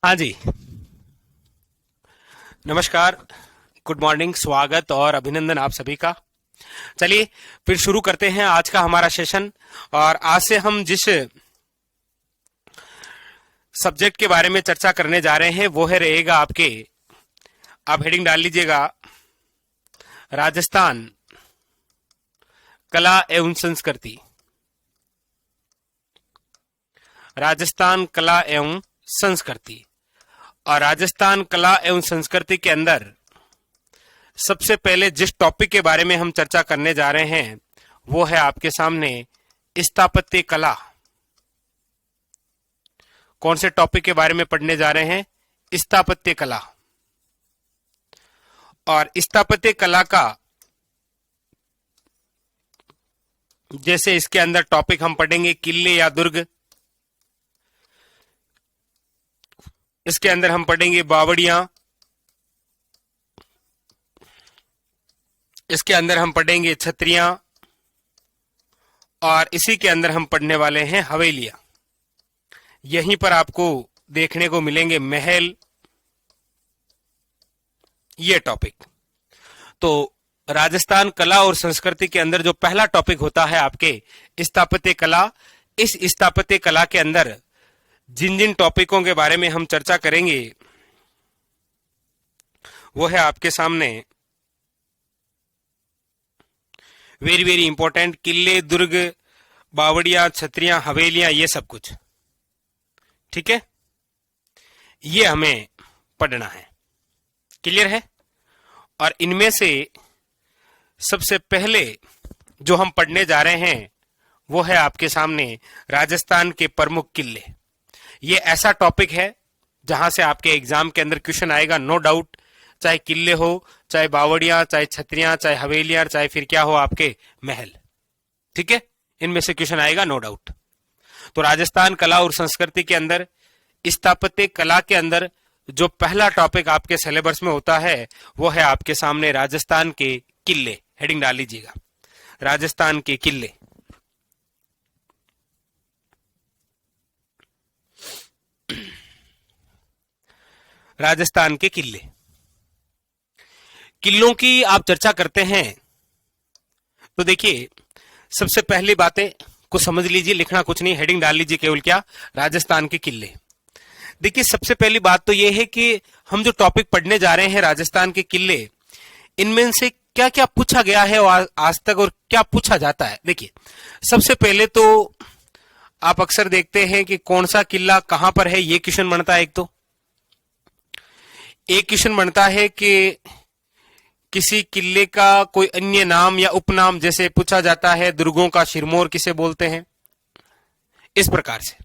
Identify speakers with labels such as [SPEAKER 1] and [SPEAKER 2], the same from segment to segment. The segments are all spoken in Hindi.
[SPEAKER 1] हाँ जी। नमस्कार, गुड मॉर्निंग, स्वागत और अभिनंदन आप सभी का। चलिए फिर शुरू करते हैं आज का हमारा सेशन। और आज से हम जिस सब्जेक्ट के बारे में चर्चा करने जा रहे हैं वो है रहेगा आपके, आप हेडिंग डाल लीजिएगा, राजस्थान कला एवं संस्कृति। राजस्थान कला एवं संस्कृति। और राजस्थान कला एवं संस्कृति के अंदर सबसे पहले जिस टॉपिक के बारे में हम चर्चा करने जा रहे हैं वो है आपके सामने स्थापत्य कला। कौन से टॉपिक के बारे में पढ़ने जा रहे हैं? स्थापत्य कला। और स्थापत्य कला का जैसे इसके अंदर टॉपिक हम पढ़ेंगे किले या दुर्ग, इसके अंदर हम पढ़ेंगे बावड़ियां, इसके अंदर हम पढ़ेंगे छतरियां, और इसी के अंदर हम पढ़ने वाले हैं हवेलियां। यहीं पर आपको देखने को मिलेंगे महल, ये टॉपिक। तो राजस्थान कला और संस्कृति के अंदर जो पहला टॉपिक होता है आपके स्थापत्य कला, इस स्थापत्य कला के अंदर जिन जिन टॉपिकों के बारे में हम चर्चा करेंगे वो है आपके सामने वेरी वेरी इंपॉर्टेंट, किले, दुर्ग, बावड़ियां, छतरियां, हवेलियां, ये सब कुछ। ठीक है, ये हमें पढ़ना है। क्लियर है? और इनमें से सबसे पहले जो हम पढ़ने जा रहे हैं वो है आपके सामने राजस्थान के प्रमुख किले। ये ऐसा टॉपिक है जहां से आपके एग्जाम के अंदर क्वेश्चन आएगा, नो डाउट। चाहे किले हो, चाहे बावड़ियां, चाहे छतरियां, चाहे हवेलियां, चाहे फिर क्या हो आपके महल। ठीक है, इनमें से क्वेश्चन आएगा नो डाउट। तो राजस्थान कला और संस्कृति के अंदर स्थापत्य कला के अंदर जो पहला टॉपिक आपके सिलेबस में होता है वो है आपके सामने राजस्थान के किले। हेडिंग डाल लीजिएगा, राजस्थान के किले। राजस्थान के किले, किलों की आप चर्चा करते हैं तो देखिए सबसे पहली बातें को समझ लीजिए, लिखना कुछ नहीं, हेडिंग डाल लीजिए केवल क्या, राजस्थान के किले। देखिए सबसे पहली बात तो यह है कि हम जो टॉपिक पढ़ने जा रहे हैं राजस्थान के किले, इनमें से क्या क्या पूछा गया है आज तक और क्या पूछा जाता है। देखिए सबसे पहले तो आप अक्सर देखते हैं कि कौन सा किला कहां पर है, ये क्वेश्चन बनता है। एक क्वेश्चन बनता है कि किसी किले का कोई अन्य नाम या उपनाम, जैसे पूछा जाता है दुर्गों का सिरमौर किसे बोलते हैं, इस प्रकार से।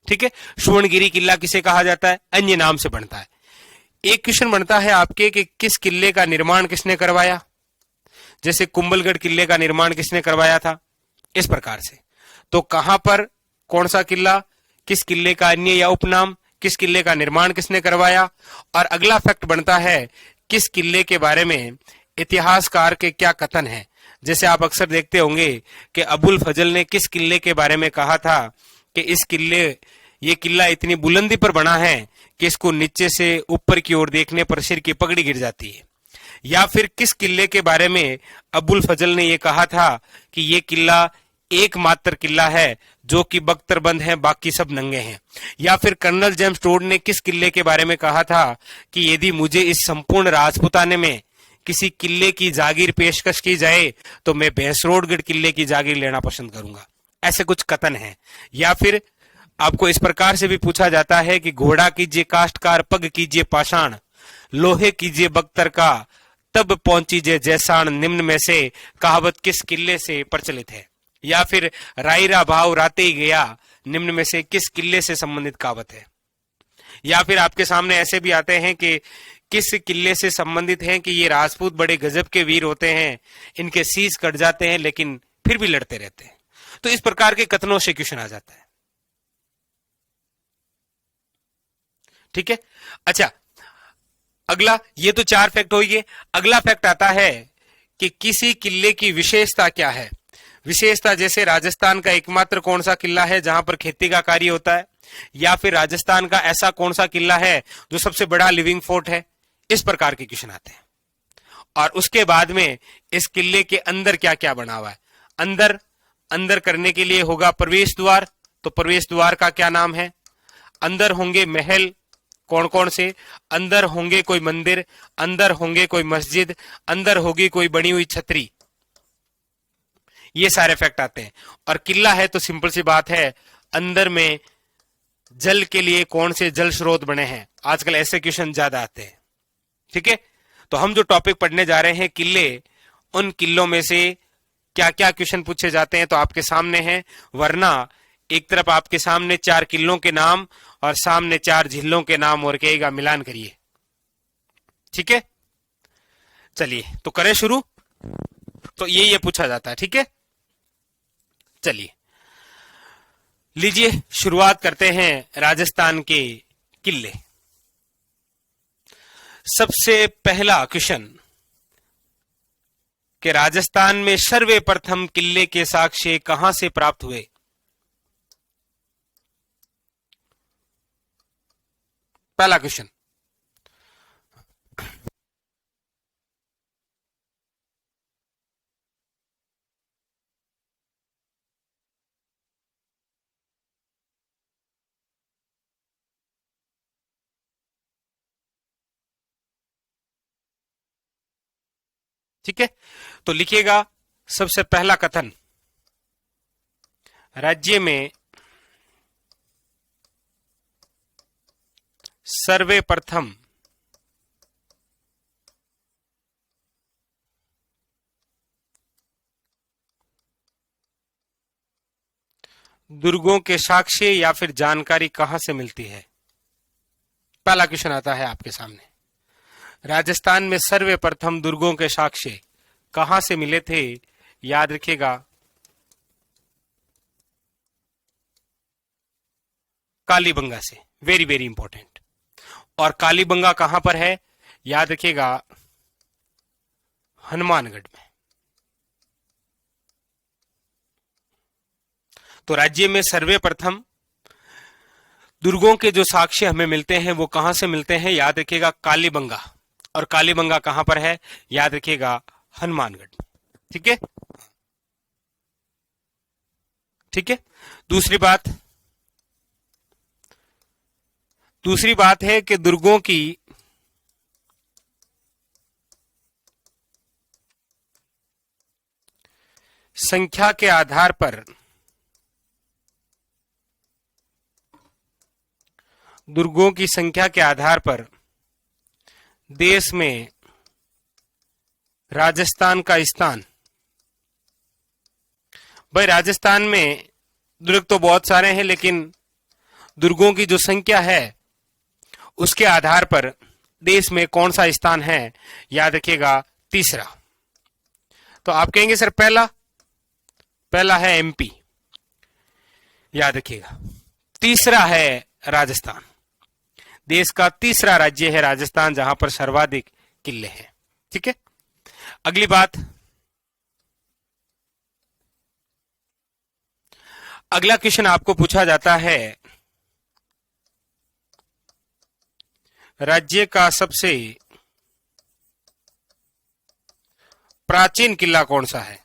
[SPEAKER 1] ठीक है, सुवर्णगिरी किला किसे कहा जाता है, अन्य नाम से बनता है। एक क्वेश्चन बनता है आपके कि किस किले का निर्माण किसने करवाया, जैसे कुंभलगढ़ किले का निर्माण किसने करवाया था, इस प्रकार से। तो कहां पर कौन सा किला, किस किले का अन्य या उपनाम, किस किले का निर्माण किसने करवाया। और अगला फैक्ट बनता है किस किले के बारे में इतिहासकार के क्या कथन है। जैसे आप अक्सर देखते होंगे कि अबुल फजल ने किस किले के बारे में कहा था कि ये किला इतनी बुलंदी पर बना है कि इसको नीचे से ऊपर की ओर देखने पर सिर की पगड़ी गिर जाती है। या फिर किस किले के बारे में अबुल फजल ने यह कहा था कि ये किला एकमात्र किला है जो कि बख्तरबंद है, बाकी सब नंगे हैं। या फिर कर्नल जेम्स टोड ने किस किले के बारे में कहा था कि यदि मुझे इस संपूर्ण राजपुताने में किसी किले की जागीर पेशकश की जाए तो मैं भैंसरोडगढ़ किले की जागीर लेना पसंद करूंगा। ऐसे कुछ कथन हैं। या फिर आपको इस प्रकार से भी पूछा जाता है कि घोड़ा कीजिए काष्ठकार, पग कीजिए पाषाण, लोहे कीजिए बख्तर का, तब पहुंची जैसाण, निम्न में से कहावत किस किले से प्रचलित है। या फिर रायरा भाव राते ही गया, निम्न में से किस किले से संबंधित कहावत है। या फिर आपके सामने ऐसे भी आते हैं कि किस किले से संबंधित हैं कि ये राजपूत बड़े गजब के वीर होते हैं, इनके शीश कट जाते हैं लेकिन फिर भी लड़ते रहते हैं। तो इस प्रकार के कथनों से क्वेश्चन आ जाता है। ठीक है, अच्छा अगला, ये तो 4 फैक्ट हो गए। अगला फैक्ट आता है कि किसी किले की विशेषता क्या है। विशेषता जैसे राजस्थान का एकमात्र कौन सा किला है जहां पर खेती का कार्य होता है, या फिर राजस्थान का ऐसा कौन सा किला है जो सबसे बड़ा लिविंग फोर्ट है। इस प्रकार के क्वेश्चन आते हैं। और उसके बाद में इस किले के अंदर क्या क्या बना हुआ है। अंदर करने के लिए होगा प्रवेश द्वार, तो प्रवेश द्वार का क्या नाम है। अंदर होंगे महल, कौन कौन से, अंदर होंगे कोई मंदिर, अंदर होंगे कोई मस्जिद, अंदर होगी कोई बनी हुई छतरी। ये सारे फैक्ट आते हैं। और किला है तो सिंपल सी बात है, अंदर में जल के लिए कौन से जल स्रोत बने हैं। आजकल ऐसे क्वेश्चन ज्यादा आते हैं। ठीक है, तो हम जो टॉपिक पढ़ने जा रहे हैं किले, उन किलों में से क्या क्या क्वेश्चन पूछे जाते हैं तो आपके सामने हैं। वरना एक तरफ आपके सामने 4 किलों के नाम और सामने 4 झीलों के नाम और कहेगा मिलान करिए। ठीक है, चलिए तो करें शुरू। तो ये पूछा जाता है। ठीक है, चलिए लीजिए शुरुआत करते हैं राजस्थान के किले। सबसे पहला क्वेश्चन कि राजस्थान में सर्वप्रथम किले के साक्ष्य कहां से प्राप्त हुए। पहला क्वेश्चन, ठीक है, तो लिखिएगा सबसे पहला कथन, राज्य में सर्वप्रथम दुर्गों के साक्ष्य या फिर जानकारी कहां से मिलती है। पहला क्वेश्चन आता है आपके सामने, राजस्थान में सर्वप्रथम दुर्गों के साक्ष्य कहां से मिले थे। याद रखिएगा कालीबंगा से, वेरी वेरी इंपॉर्टेंट। और कालीबंगा कहां पर है, याद रखिएगा हनुमानगढ़ में। तो राज्य में सर्वप्रथम दुर्गों के जो साक्ष्य हमें मिलते हैं वो कहां से मिलते हैं, याद रखिएगा कालीबंगा। और कालीबंगा कहां पर है, याद रखिएगा हनुमानगढ़। ठीक है, ठीक है। दूसरी बात है कि दुर्गों की संख्या के आधार पर देश में राजस्थान का स्थान। भाई राजस्थान में दुर्ग तो बहुत सारे हैं, लेकिन दुर्गों की जो संख्या है उसके आधार पर देश में कौन सा स्थान है, याद रखिएगा तीसरा। तो आप कहेंगे सर पहला है एमपी, याद रखिएगा। तीसरा है राजस्थान, देश का तीसरा राज्य है राजस्थान जहां पर सर्वाधिक किले हैं। ठीक है, अगली बात, अगला क्वेश्चन आपको पूछा जाता है, राज्य का सबसे प्राचीन किला कौन सा है।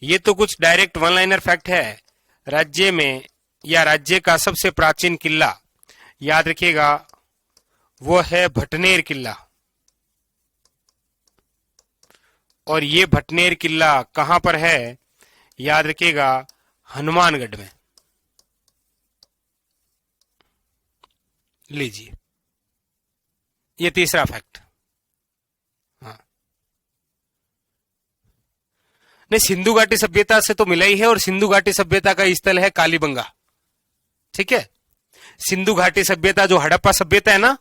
[SPEAKER 1] ये तो कुछ डायरेक्ट वन लाइनर फैक्ट है। राज्य में या राज्य का सबसे प्राचीन किला, याद रखिएगा वो है भटनेर किला। और ये भटनेर किला कहां पर है, याद रखिएगा हनुमानगढ़ में। लीजिए ये तीसरा फैक्ट। हाँ, नहीं, सिंधु घाटी सभ्यता से तो मिला ही है, और सिंधु घाटी सभ्यता का स्थल है कालीबंगा। ठीक है, सिंधु घाटी सभ्यता जो हड़प्पा सभ्यता है ना,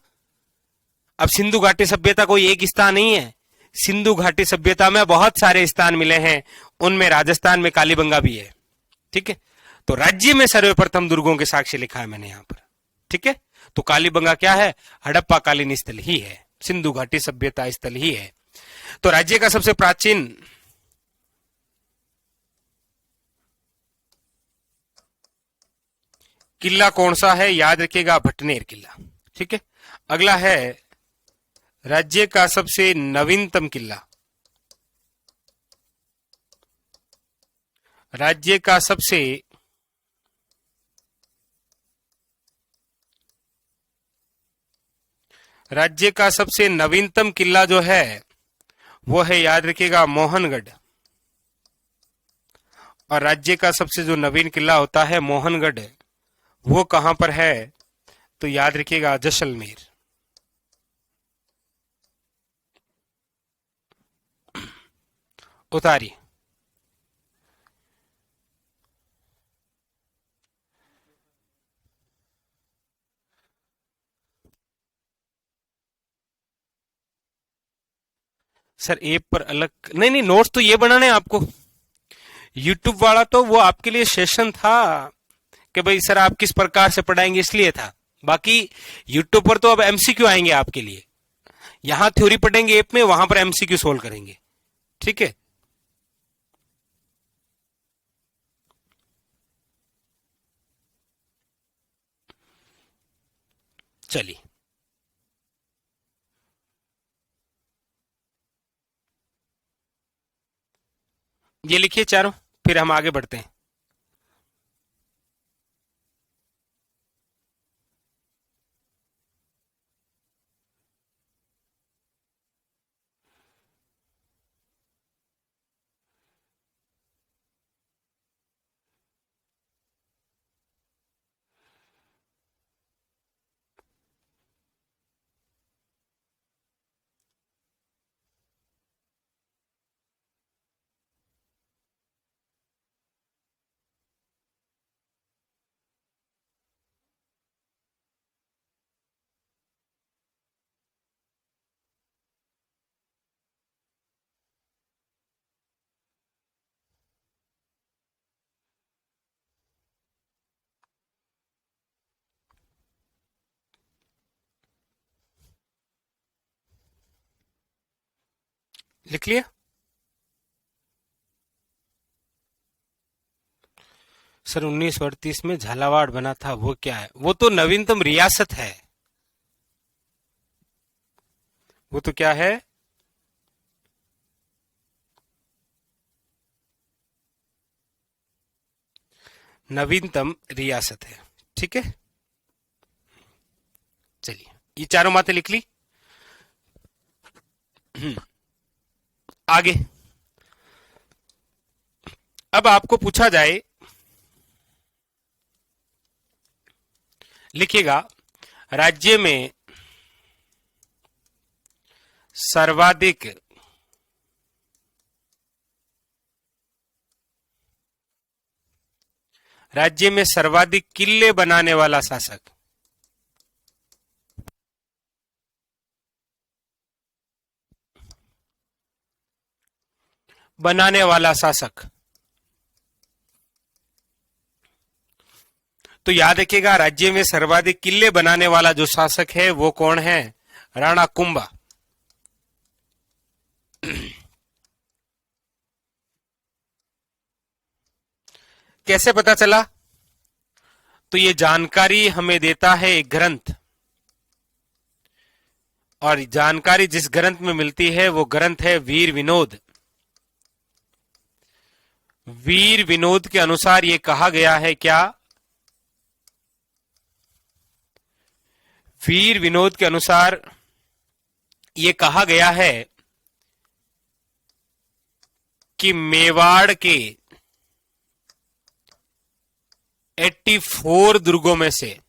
[SPEAKER 1] अब सिंधु घाटी सभ्यता कोई एक स्थान नहीं है। सिंधु घाटी सभ्यता में बहुत सारे स्थान मिले हैं, उनमें राजस्थान में कालीबंगा भी है। ठीक है, तो राज्य में सर्वप्रथम दुर्गों के साक्ष्य लिखा है मैंने यहां पर। ठीक है, तो कालीबंगा क्या है, हड़प्पा कालीन स्थल ही है, सिंधु घाटी सभ्यता स्थल ही है। तो राज्य का सबसे प्राचीन किला कौन सा है? याद रखिएगा, भटनेर किला। ठीक है। अगला है राज्य का सबसे नवीनतम किला। राज्य का सबसे नवीनतम किला जो है वो है, याद रखिएगा, मोहनगढ़। और राज्य का सबसे जो नवीन किला होता है मोहनगढ़, वो कहां पर है? तो याद रखिएगा, जैसलमेर। उतारिए। सर ऐप पर अलग नहीं, नहीं, नोट्स तो ये बनाने हैं आपको। यूट्यूब वाला तो वो आपके लिए सेशन था कि भाई सर आप किस प्रकार से पढ़ाएंगे, इसलिए था। बाकी यूट्यूब पर तो अब एमसीक्यू आएंगे आपके लिए। यहां थ्योरी पढ़ेंगे ऐप में, वहां पर एमसीक्यू सोल्व करेंगे। ठीक है। चलिए, ये लिखिए चारों, फिर हम आगे बढ़ते हैं। लिख लिया? सर 1938 में झालावाड़ बना था, वो क्या है? वो तो नवीनतम रियासत है। वो तो क्या है? नवीनतम रियासत है। ठीक है। चलिए, ये चारों बातें लिख ली। आगे अब आपको पूछा जाए, लिखिएगा, राज्य में सर्वाधिक किले बनाने वाला शासक। बनाने वाला शासक। तो याद रखिएगा, राज्य में सर्वाधिक किले बनाने वाला जो शासक है वो कौन है? राणा कुंभा। कैसे पता चला? तो ये जानकारी हमें देता है एक ग्रंथ, और जानकारी जिस ग्रंथ में मिलती है वो ग्रंथ है वीर विनोद। वीर विनोद के अनुसार ये कहा गया है क्या? वीर विनोद के अनुसार ये कहा गया है कि मेवाड़ के 84 दुर्गों में से,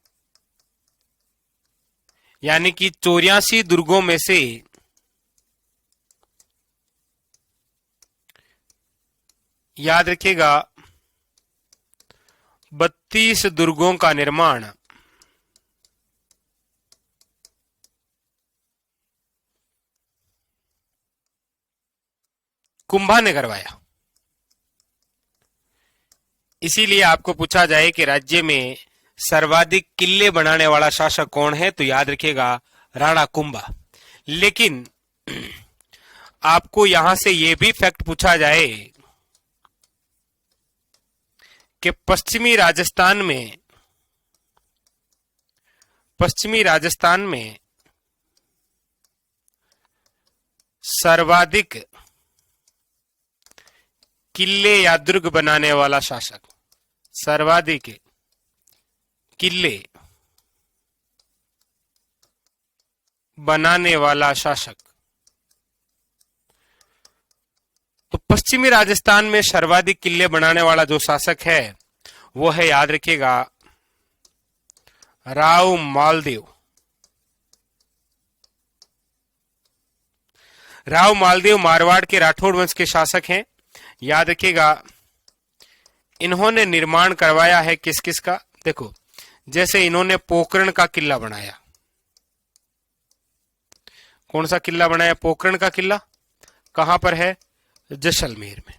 [SPEAKER 1] यानी कि 84 दुर्गों में से याद रखिएगा 32 दुर्गों का निर्माण कुंभा ने करवाया। इसीलिए आपको पूछा जाए कि राज्य में सर्वाधिक किले बनाने वाला शासक कौन है, तो याद रखिएगा राणा कुंभा। लेकिन आपको यहां से यह भी फैक्ट पूछा जाए कि पश्चिमी राजस्थान में पश्चिमी राजस्थान में सर्वाधिक किले या दुर्ग बनाने वाला शासक, सर्वाधिक किले बनाने वाला शासक। तो पश्चिमी राजस्थान में सर्वाधिक किले बनाने वाला जो शासक है वो है, याद रखिएगा, राव मालदेव। राव मालदेव मारवाड़ के राठौड़ वंश के शासक हैं। याद रखिएगा, इन्होंने निर्माण करवाया है किस किस का। देखो, जैसे इन्होंने पोखरण का किला बनाया। कौन सा किला बनाया? पोखरण का किला। कहां पर है? जैसलमेर में।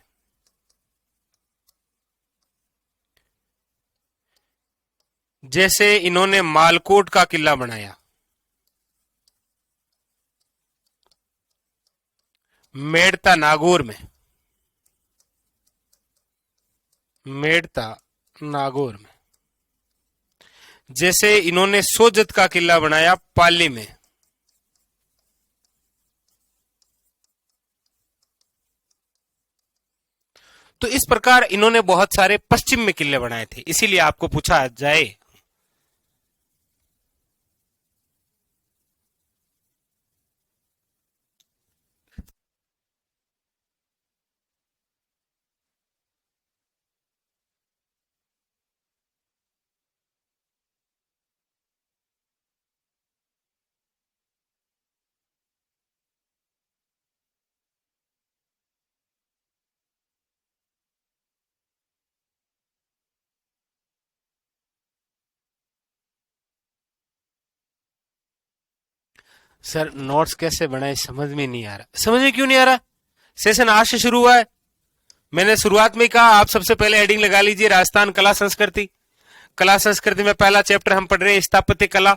[SPEAKER 1] जैसे इन्होंने मालकोट का किला बनाया, मेड़ता नागौर में, मेड़ता नागौर में। जैसे इन्होंने सोजत का किला बनाया पाली में। तो इस प्रकार इन्होंने बहुत सारे पश्चिम में किले बनाए थे, इसीलिए आपको पूछा जाए। सर नोट्स कैसे बनाए समझ में नहीं आ रहा। समझ में क्यों नहीं आ रहा? सेशन आज से शुरू हुआ है। मैंने शुरुआत में कहा आप सबसे पहले हेडिंग लगा लीजिए राजस्थान कला संस्कृति। कला संस्कृति में पहला चैप्टर हम पढ़ रहे हैं स्थापत्य कला,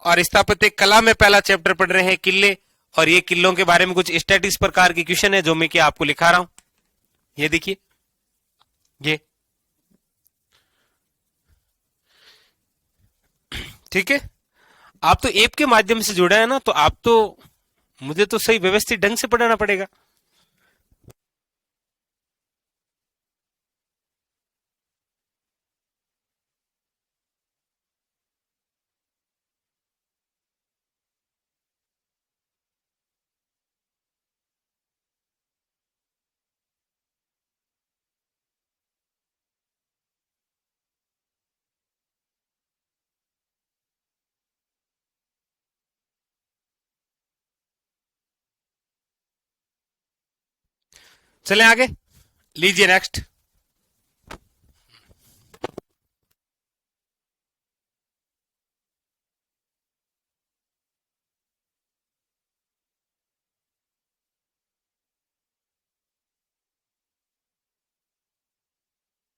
[SPEAKER 1] और स्थापत्य कला में पहला चैप्टर पढ़ रहे हैं किले। और ये किलों के बारे में कुछ स्टैटिक्स प्रकार की क्वेश्चन है जो मैं क्या आपको लिखा रहा हूं। ये देखिए, ये ठीक है। आप तो ऐप के माध्यम से जुड़े हैं ना, तो आप तो मुझे तो सही व्यवस्थित ढंग से पढ़ाना पड़ेगा। चलें आगे, लीजिए नेक्स्ट।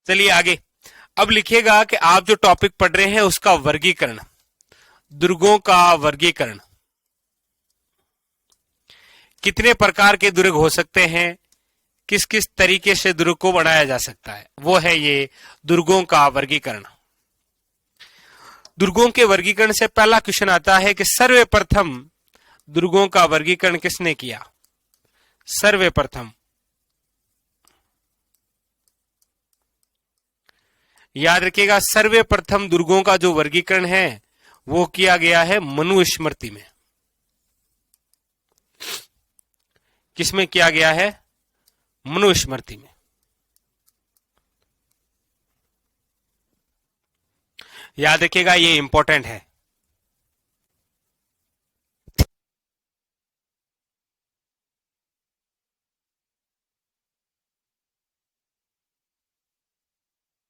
[SPEAKER 1] चलिए आगे। अब लिखिएगा कि आप जो टॉपिक पढ़ रहे हैं उसका वर्गीकरण, दुर्गों का वर्गीकरण। कितने प्रकार के दुर्ग हो सकते हैं, किस किस तरीके से दुर्ग को बनाया जा सकता है, वो है ये दुर्गों का वर्गीकरण। दुर्गों के वर्गीकरण से पहला क्वेश्चन आता है कि सर्वप्रथम दुर्गों का वर्गीकरण किसने किया? सर्वप्रथम, याद रखिएगा, सर्वप्रथम दुर्गों का जो वर्गीकरण है वो किया गया है मनुस्मृति में। किसमें किया गया है? मनुस्मृति में। याद रखिएगा, ये इंपॉर्टेंट है।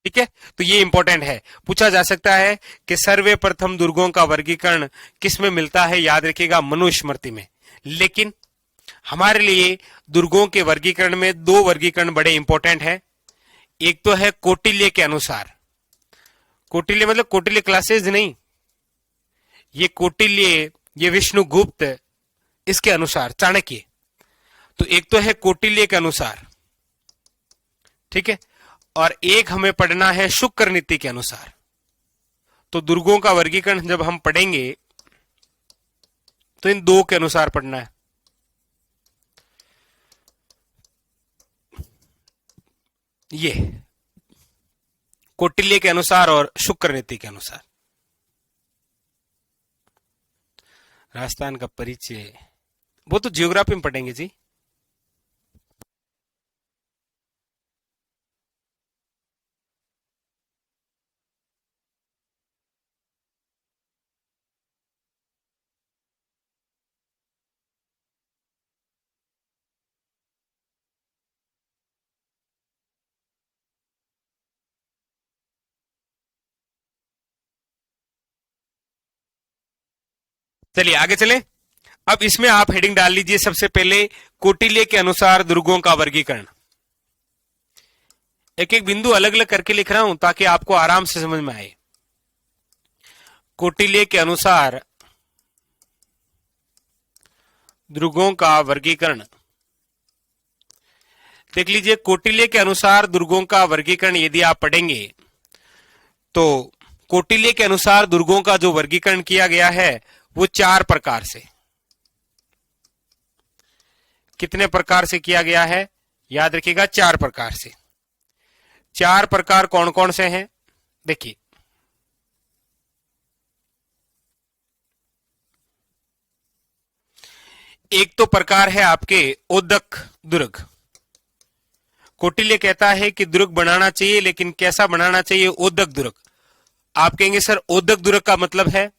[SPEAKER 1] ठीक है, तो ये इंपॉर्टेंट है, पूछा जा सकता है कि सर्वप्रथम दुर्गों का वर्गीकरण किसमें मिलता है? याद रखिएगा, मनुस्मृति में। लेकिन हमारे लिए दुर्गों के वर्गीकरण में दो वर्गीकरण बड़े इंपॉर्टेंट है। एक तो है कौटिल्य के अनुसार। कौटिल्य मतलब कौटिल्य क्लासेस नहीं, ये कौटिल्य, ये विष्णुगुप्त, इसके अनुसार चाणक्य। तो एक तो है कौटिल्य के अनुसार, ठीक है, और एक हमें पढ़ना है शुक्र नीति के अनुसार। तो दुर्गों का वर्गीकरण जब हम पढ़ेंगे तो इन दो के अनुसार पढ़ना है। ये कौटिल्य के अनुसार और शुक्र नीति के अनुसार। राजस्थान का परिचय वो तो जियोग्राफी में पढ़ेंगे जी। चलिए आगे चले। अब इसमें आप हेडिंग डाल लीजिए सबसे पहले कौटिल्य के अनुसार दुर्गों का वर्गीकरण। एक एक बिंदु अलग अलग करके लिख रहा हूं ताकि आपको आराम से समझ में आए। कौटिल्य के अनुसार दुर्गों का वर्गीकरण। देख लीजिए, कौटिल्य के अनुसार दुर्गों का वर्गीकरण यदि आप पढ़ेंगे तो कौटिल्य के अनुसार दुर्गों का जो वर्गीकरण किया गया है वो 4 प्रकार से। कितने प्रकार से किया गया है? याद रखिएगा, 4 प्रकार से। 4 प्रकार कौन कौन से हैं? देखिए, एक तो प्रकार है आपके ओदक दुर्ग। कौटिल्य कहता है कि दुर्ग बनाना चाहिए, लेकिन कैसा बनाना चाहिए? ओदक दुर्ग। आप कहेंगे सर ओदक दुर्ग का मतलब है,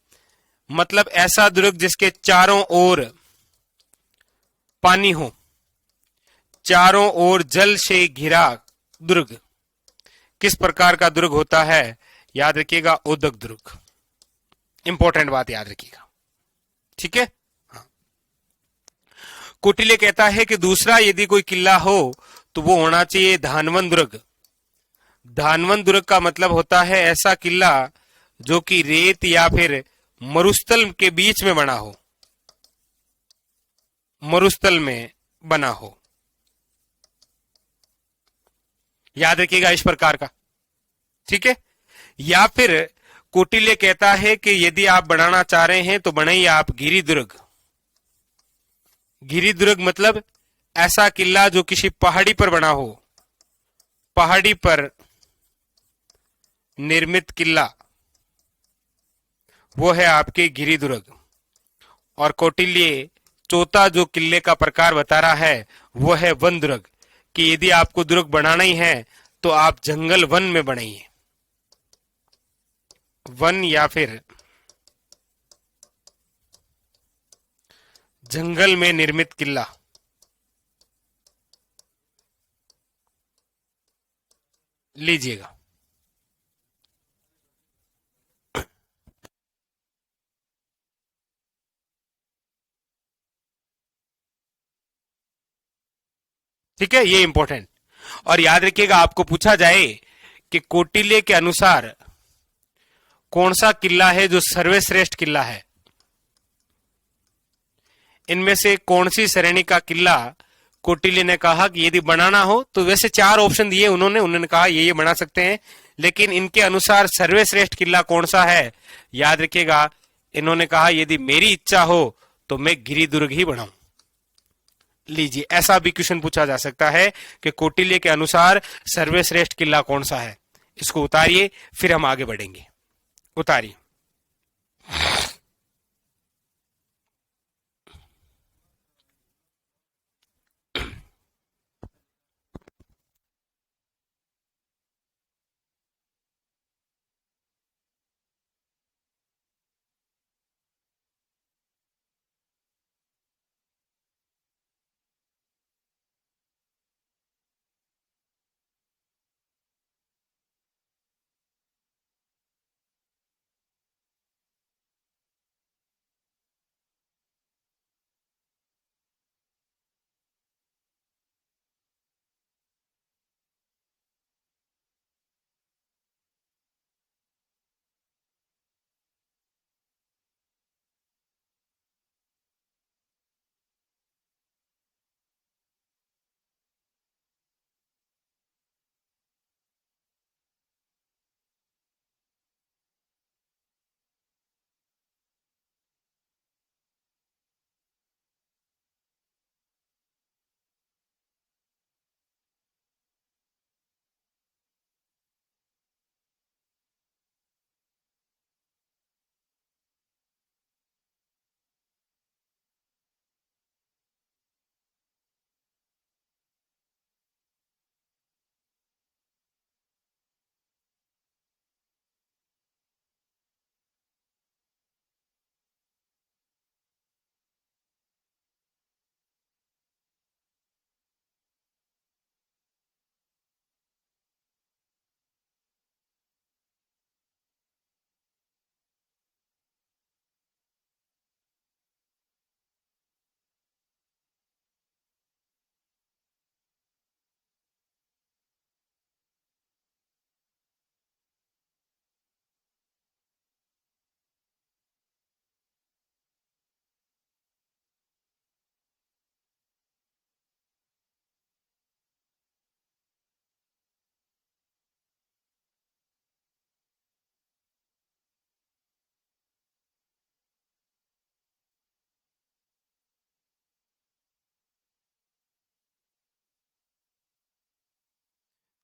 [SPEAKER 1] मतलब ऐसा दुर्ग जिसके चारों ओर पानी हो, चारों ओर जल से घिरा दुर्ग। किस प्रकार का दुर्ग होता है? याद रखिएगा, ओदक दुर्ग। इंपॉर्टेंट बात याद रखिएगा, ठीक है। हाँ। कौटिल्य कहता है कि दूसरा यदि कोई किला हो तो वो होना चाहिए धानवन दुर्ग। धानवन दुर्ग का मतलब होता है ऐसा किला जो कि रेत या फिर मरुस्थल के बीच में बना हो, मरुस्थल में बना हो। याद रखिएगा इस प्रकार का, ठीक है। या फिर कौटिल्य कहता है कि यदि आप बनाना चाह रहे हैं तो बनाइए आप गिरि दुर्ग। गिरि दुर्ग मतलब ऐसा किला जो किसी पहाड़ी पर बना हो, पहाड़ी पर निर्मित किला, वो है आपके गिरि दुर्ग। और कौटिल्य चौथा जो किले का प्रकार बता रहा है वो है वन दुर्ग, कि यदि आपको दुर्ग बनाना ही है तो आप जंगल वन में बनाइए। वन या फिर जंगल में निर्मित किला लीजिएगा। ठीक है, ये इंपॉर्टेंट। और याद रखिएगा, आपको पूछा जाए कि कौटिल्य के अनुसार कौन सा किला है जो सर्वश्रेष्ठ किला है, इनमें से कौन सी श्रेणी का किला कौटिल्य ने कहा कि यदि बनाना हो तो, वैसे 4 ऑप्शन दिए उन्होंने कहा ये बना सकते हैं, लेकिन इनके अनुसार सर्वश्रेष्ठ किला कौन सा है? याद रखिएगा, इन्होंने कहा यदि मेरी इच्छा हो तो मैं गिरि दुर्ग ही बनाऊं। लीजिए, ऐसा भी क्वेश्चन पूछा जा सकता है कि कौटिल्य के अनुसार सर्वश्रेष्ठ किला कौन सा है। इसको उतारिए, फिर हम आगे बढ़ेंगे। उतारिए।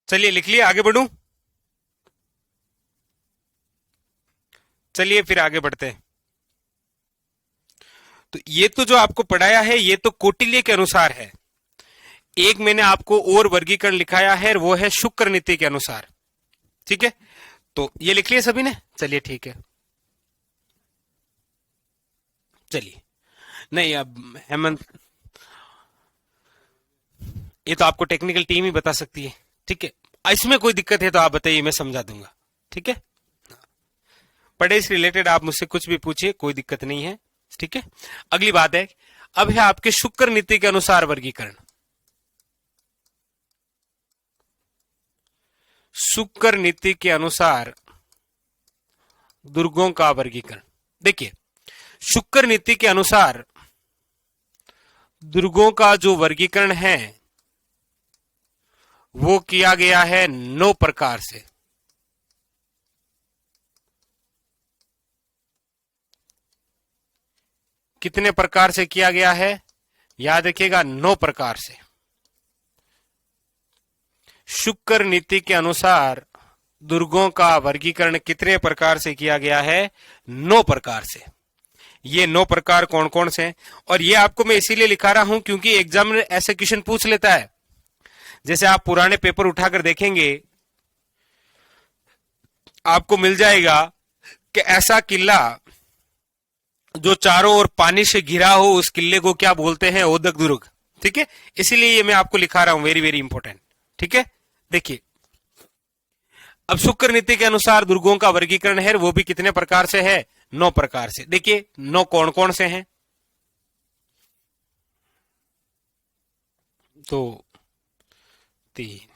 [SPEAKER 1] चलिए लिख लिया, आगे बढ़ूं? चलिए फिर आगे बढ़ते हैं। तो ये तो जो आपको पढ़ाया है ये तो कौटिल्य के अनुसार है। एक मैंने आपको और वर्गीकरण लिखाया है, वो है शुक्र नीति के अनुसार। ठीक है, तो ये लिख लिया सभी ने? चलिए ठीक है। चलिए, नहीं अब हेमंत, ये तो आपको टेक्निकल टीम ही बता सकती है। ठीक है, इसमें कोई दिक्कत है तो आप बताइए, मैं समझा दूंगा। ठीक है, पढ़े से रिलेटेड आप मुझसे कुछ भी पूछिए, कोई दिक्कत नहीं है। ठीक है, अगली बात है, अब है आपके शुक्र नीति के अनुसार वर्गीकरण। शुक्र नीति के अनुसार दुर्गों का वर्गीकरण। देखिए, शुक्र नीति के अनुसार दुर्गों का जो वर्गीकरण है वो किया गया है 9 प्रकार से। कितने प्रकार से किया गया है? याद रखिएगा, 9 प्रकार से। शुक्र नीति के अनुसार दुर्गों का वर्गीकरण कितने प्रकार से किया गया है? 9 प्रकार से। ये 9 प्रकार कौन कौन से हैं? और ये आपको मैं इसीलिए लिखा रहा हूं क्योंकि एग्जाम में ऐसे क्वेश्चन पूछ लेता है। जैसे आप पुराने पेपर उठाकर देखेंगे, आपको मिल जाएगा कि ऐसा किला जो चारों ओर पानी से घिरा हो, उस किले को क्या बोलते हैं? ओदक दुर्ग। ठीक है, इसीलिए ये मैं आपको लिखा रहा हूं, वेरी वेरी इंपॉर्टेंट। ठीक है, देखिए, अब शुक्र नीति के अनुसार दुर्गों का वर्गीकरण है, वो भी कितने प्रकार से है? 9 प्रकार से। देखिए 9 कौन कौन से हैं? दो, तीन,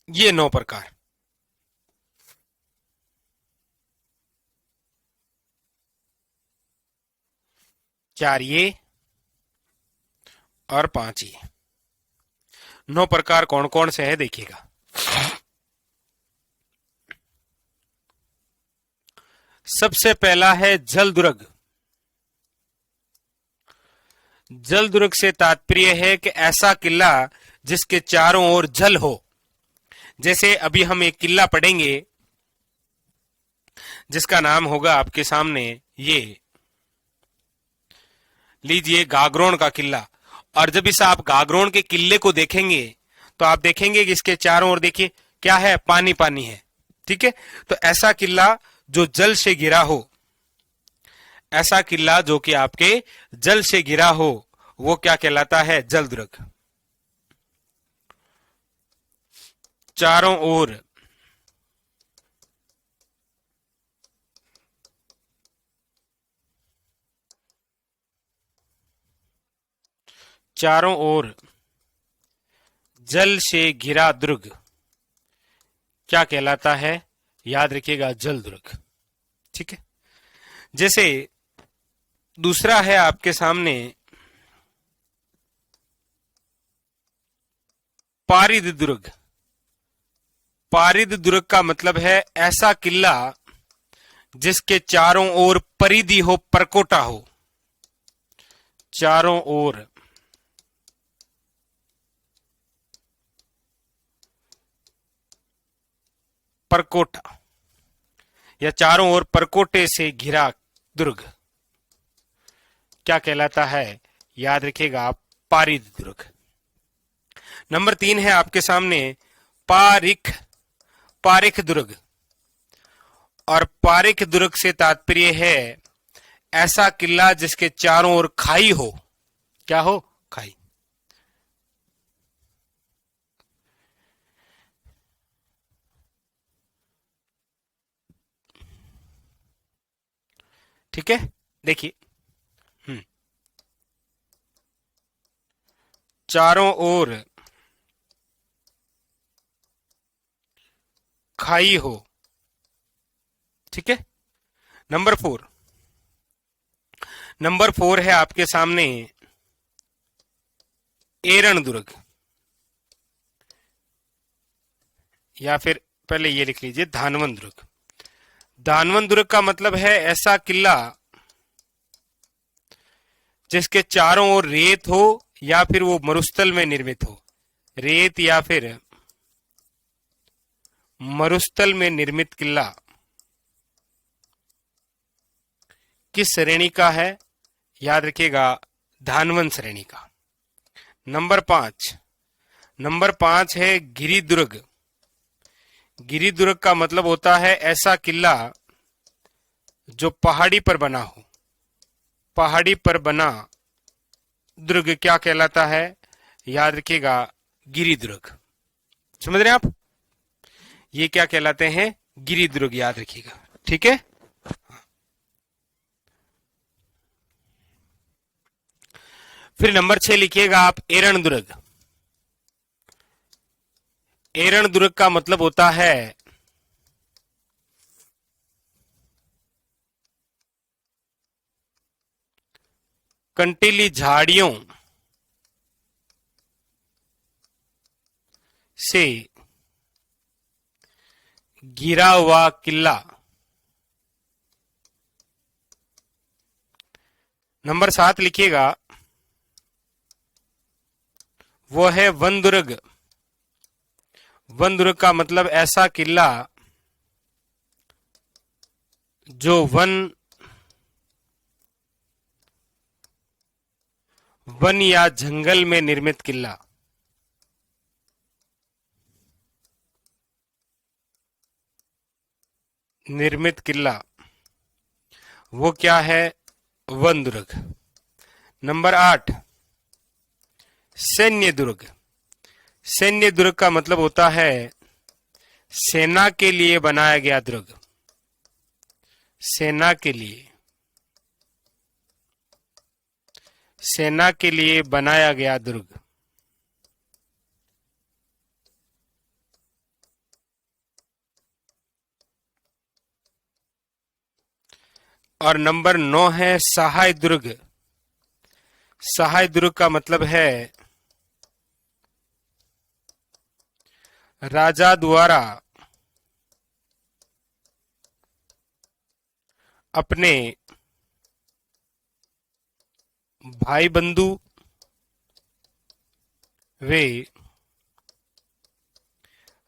[SPEAKER 1] ये 9 प्रकार। चार ये और 5 ये 9 प्रकार कौन कौन से है देखिएगा। सबसे पहला है जल दुर्ग। जल दुर्ग से तात्पर्य है कि ऐसा किला जिसके चारों ओर जल हो। जैसे अभी हम एक किला पढ़ेंगे जिसका नाम होगा आपके सामने, ये लीजिए गागरोन का किला। और जब इस आप गागरोन के किले को देखेंगे तो आप देखेंगे कि इसके चारों ओर देखिए क्या है? पानी पानी है। ठीक है, तो ऐसा किला जो जल से घिरा हो, ऐसा किला जो कि आपके जल से घिरा हो, वो क्या कहलाता है? जल दुर्ग। चारों ओर चारों ओर जल से घिरा दुर्ग क्या कहलाता है? याद रखिएगा, जल दुर्ग। ठीक है, जैसे दूसरा है आपके सामने पारिद दुर्ग। पारिद दुर्ग का मतलब है ऐसा किला जिसके चारों ओर परिधि हो, परकोटा हो। चारों ओर परकोटा या चारों ओर परकोटे से घिरा दुर्ग क्या कहलाता है? याद रखिएगा आप, पारिद दुर्ग। नंबर 3 है आपके सामने पारिख। पारिख दुर्ग। और पारिख दुर्ग से तात्पर्य है ऐसा किला जिसके चारों ओर खाई हो। क्या हो? खाई। ठीक है, देखिए, चारों ओर खाई हो। ठीक है, नंबर 4। नंबर 4 है आपके सामने एरण दुर्ग या फिर पहले ये लिख लीजिए, धानवन दुर्ग। धानवन दुर्ग का मतलब है ऐसा किला जिसके चारों ओर रेत हो या फिर वो मरुस्थल में निर्मित हो। रेत या फिर मरुस्थल में निर्मित किला किस श्रेणी का है? याद रखिएगा, धानवन श्रेणी का। नंबर 5 है गिरिदुर्ग। गिरिदुर्ग का मतलब होता है ऐसा किला जो पहाड़ी पर बना हो। पहाड़ी पर बना दुर्ग क्या कहलाता है? याद रखिएगा, गिरिदुर्ग। समझ रहे हैं आप? ये क्या कहलाते हैं? गिरिदुर्ग, याद रखिएगा। ठीक है। फिर नंबर 6 लिखिएगा आप, एरण दुर्ग। एरण दुर्ग का मतलब होता है कंटीली झाड़ियों से घिरा हुआ किला। नंबर 7 लिखिएगा, वो है वन दुर्ग। वन दुर्ग का मतलब ऐसा किला जो वन या जंगल में निर्मित किला। निर्मित किला वो क्या है? वन दुर्ग। नंबर 8, सैन्य दुर्ग। सैन्य दुर्ग का मतलब होता है सेना के लिए बनाया गया दुर्ग। सेना के लिए बनाया गया दुर्ग। और नंबर 9 है सहाय दुर्ग। सहाय दुर्ग का मतलब है राजा द्वारा अपने भाई बंधु वे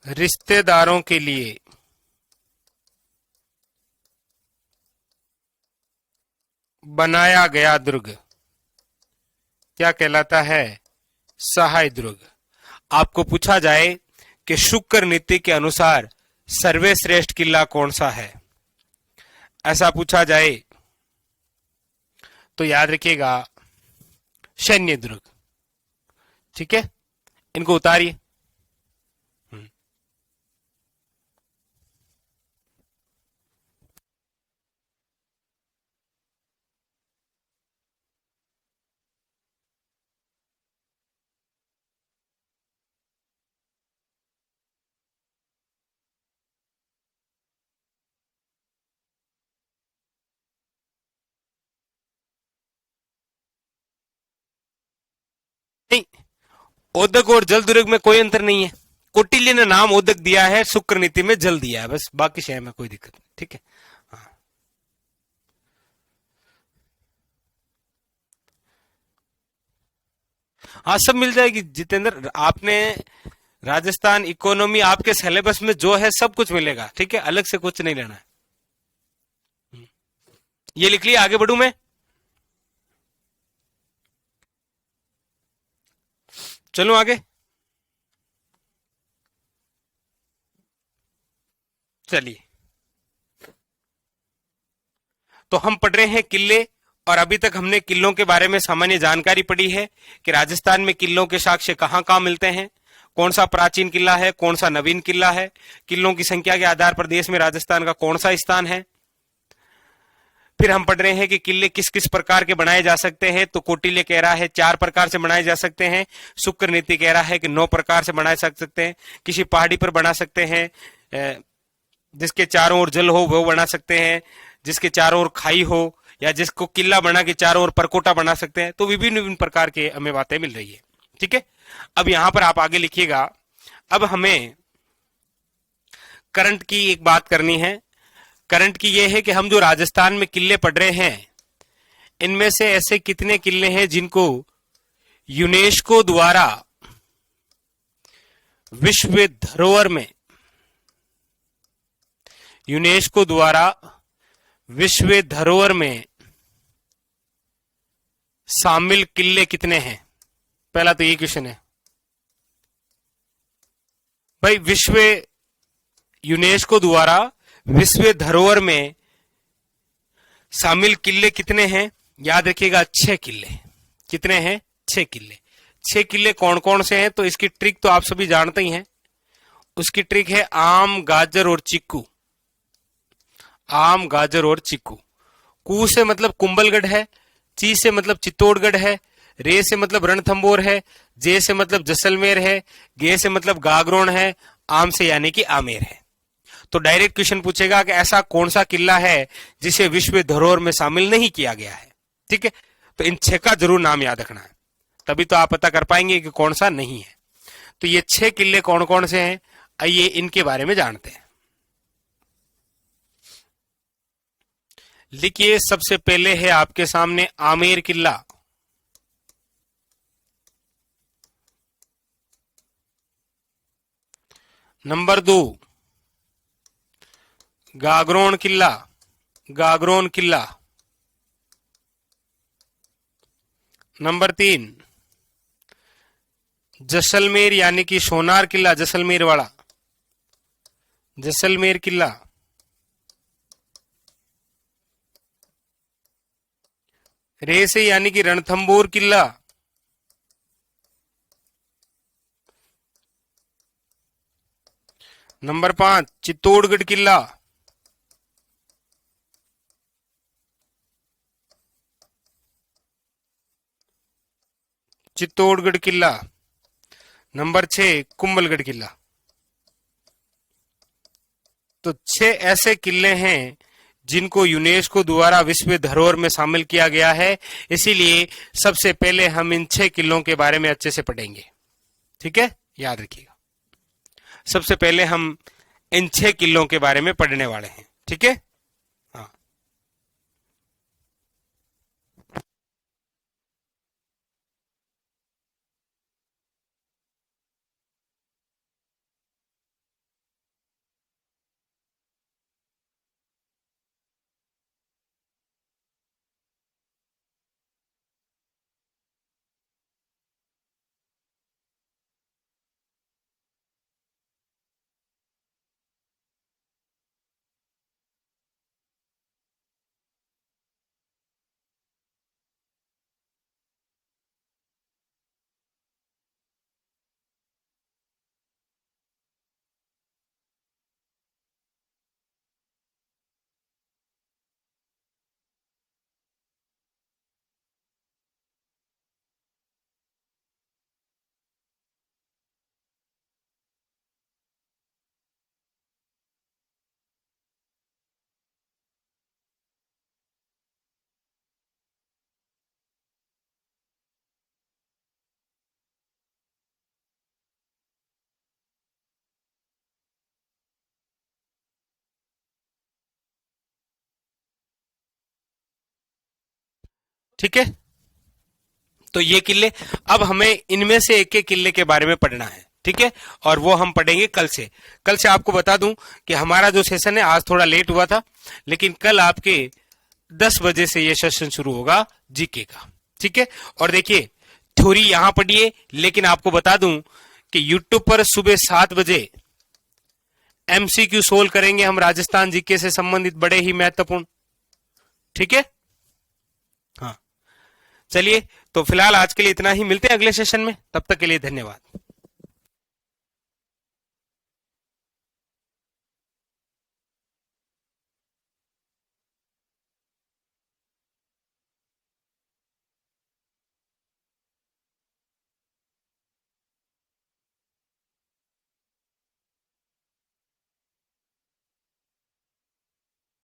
[SPEAKER 1] रिश्तेदारों के लिए बनाया गया दुर्ग क्या कहलाता है? सहाय दुर्ग। आपको पूछा जाए कि शुक्र नीति के अनुसार सर्वश्रेष्ठ किला कौन सा है, ऐसा पूछा जाए तो याद रखिएगा सैन्य दुर्ग। ठीक है, इनको उतारिए। नहीं, ओदक और जल दुर्ग में कोई अंतर नहीं है। कौटिल्य ने नाम ओदक दिया है, शुक्र नीति में जल दिया है, बस बाकी शय में कोई दिक्कत नहीं। ठीक है। हाँ, सब मिल जाएगी जितेंद्र। आपने राजस्थान इकोनॉमी आपके सिलेबस में जो है सब कुछ मिलेगा। ठीक है, अलग से कुछ नहीं लेना है। ये लिख लिया, आगे बढ़ू मैं। चलो आगे। चलिए, तो हम पढ़ रहे हैं किले, और अभी तक हमने किलों के बारे में सामान्य जानकारी पढ़ी है कि राजस्थान में किलों के साक्ष्य कहां कहां मिलते हैं, कौन सा प्राचीन किला है, कौन सा नवीन किला है, किलों की संख्या के आधार पर देश में राजस्थान का कौन सा स्थान है। फिर हम पढ़ रहे हैं कि किले किस किस प्रकार के बनाए जा सकते हैं। तो कौटिल्य कह रहा है 4 प्रकार से बनाए जा सकते हैं। शुक्र नीति कह रहा है कि 9 प्रकार से बनाए जा सकते हैं। किसी पहाड़ी पर बना सकते हैं, जिसके चारों ओर जल हो वो बना सकते हैं, जिसके चारों ओर खाई हो, या जिसको किला बना के चारों ओर परकोटा बना सकते हैं। तो विभिन्न विभिन्न प्रकार के हमें बातें मिल रही है। ठीक है, अब यहां पर आप आगे लिखिएगा। अब हमें करंट की एक बात करनी है। करंट की यह है कि हम जो राजस्थान में किले पढ़ रहे हैं, इनमें से ऐसे कितने किले हैं जिनको यूनेस्को द्वारा विश्व धरोहर में, यूनेस्को द्वारा विश्व धरोहर में शामिल किले कितने हैं? पहला तो ये क्वेश्चन है भाई। यूनेस्को द्वारा विश्व धरोहर में शामिल किले कितने हैं? याद रखिएगा 6 किले। कितने हैं? 6 किले। 6 किले कौन कौन से हैं? तो इसकी ट्रिक तो आप सभी जानते ही हैं। उसकी ट्रिक है आम, गाजर और चिक्कू। आम, गाजर और चिक्कू। कू से मतलब कुंभलगढ़ है, ची से मतलब चित्तौड़गढ़ है, रे से मतलब रणथंबोर है, जे से मतलब जैसलमेर है, गे से मतलब गागरोन है, आम से यानी कि आमेर है। तो डायरेक्ट क्वेश्चन पूछेगा कि ऐसा कौन सा किला है जिसे विश्व धरोहर में शामिल नहीं किया गया है। ठीक है, तो इन 6 का जरूर नाम याद रखना है, तभी तो आप पता कर पाएंगे कि कौन सा नहीं है। तो ये 6 किले कौन कौन से हैं, आइए इनके बारे में जानते हैं। लिखिए, सबसे पहले है आपके सामने आमेर किला। नंबर 2 गागरोन किला। गागरोन किला। नंबर 3 जैसलमेर यानी कि सोनार किला, जैसलमेर वाला, जैसलमेर किला। रे से यानी कि रणथंबोर किला। नंबर 5 चित्तौड़गढ़ किला। चित्तौड़गढ़ किला। नंबर 6 कुंभलगढ़ किला। तो 6 ऐसे किले हैं जिनको यूनेस्को द्वारा विश्व धरोहर में शामिल किया गया है। इसीलिए सबसे पहले हम इन 6 किलों के बारे में अच्छे से पढ़ेंगे। ठीक है, याद रखिएगा, सबसे पहले हम इन 6 किलों के बारे में पढ़ने वाले हैं। ठीक है, हाँ। ठीक है, तो ये किले, अब हमें इनमें से एक एक किले के बारे में पढ़ना है। ठीक है, और वो हम पढ़ेंगे कल से। कल से आपको बता दूं कि हमारा जो सेशन है आज थोड़ा लेट हुआ था, लेकिन कल आपके 10 बजे से ये सेशन शुरू होगा जीके का। ठीक है, और देखिए थ्योरी यहां पढ़िए, लेकिन आपको बता दूं कि यूट्यूब पर सुबह 7 बजे एमसीक्यू सोल्व करेंगे हम राजस्थान जीके से संबंधित, बड़े ही महत्वपूर्ण। ठीक है, हाँ, चलिए तो फिलहाल आज के लिए इतना ही, मिलते हैं अगले सेशन में, तब तक के लिए धन्यवाद।